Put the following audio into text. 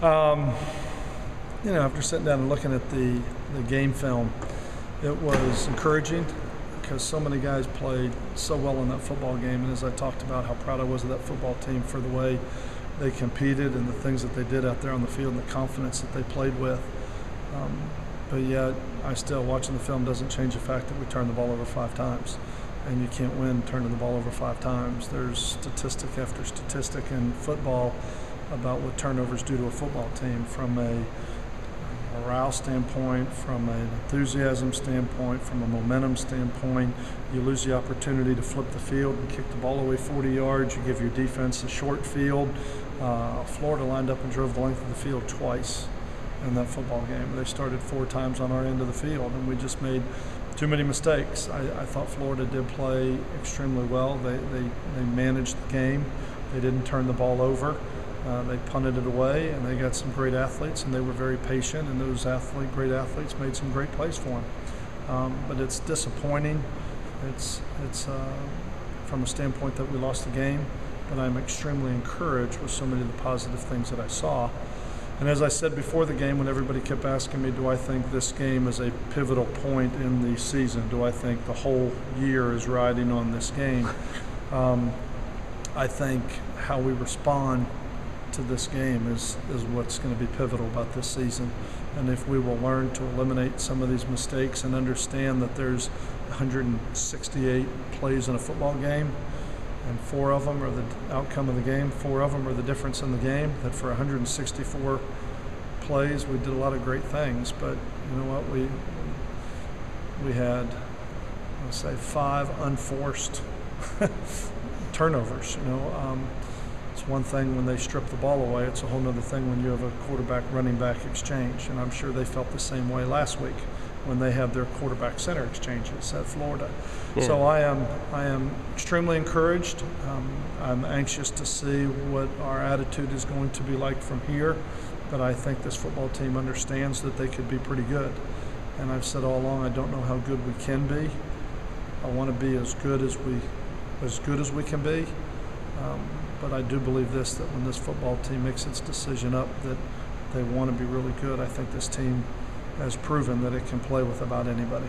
You know, after sitting down and looking at the game film, it was encouraging because so many guys played so well in that football game. And as I talked about how proud I was of that football team for the way they competed and the things that they did out there on the field and the confidence that they played with. But yet, I still, watching the film doesn't change the fact that we turned the ball over 5 times. And you can't win turning the ball over 5 times. There's statistic after statistic in football about what turnovers do to a football team from a morale standpoint, from an enthusiasm standpoint, from a momentum standpoint. You lose the opportunity to flip the field and kick the ball away 40 yards. You give your defense a short field. Florida lined up and drove the length of the field twice in that football game. They started 4 times on our end of the field, and we just made too many mistakes. I thought Florida did play extremely well. They managed the game. They didn't turn the ball over. They punted it away, and they got some great athletes, and they were very patient, and those great athletes made some great plays for them. But it's disappointing. It's from a standpoint that we lost the game, but I'm extremely encouraged with so many of the positive things that I saw. And as I said before the game, when everybody kept asking me, do I think this game is a pivotal point in the season? Do I think the whole year is riding on this game? I think how we respond to this game is what's going to be pivotal about this season. And if we will learn to eliminate some of these mistakes and understand that there's 168 plays in a football game, and 4 of them are the outcome of the game, 4 of them are the difference in the game, that for 164 plays we did a lot of great things. But you know what, we had, let's say, 5 unforced turnovers. You know, it's one thing when they strip the ball away, it's a whole other thing when you have a quarterback running back exchange, and I'm sure they felt the same way last week when they had their quarterback center exchanges at Florida. Yeah. So I am extremely encouraged. I'm anxious to see what our attitude is going to be like from here, but I think this football team understands that they could be pretty good. And I've said all along, I don't know how good we can be. I want to be as good as we can be. But I do believe this, that when this football team makes its decision up that they want to be really good, I think this team has proven that it can play with about anybody.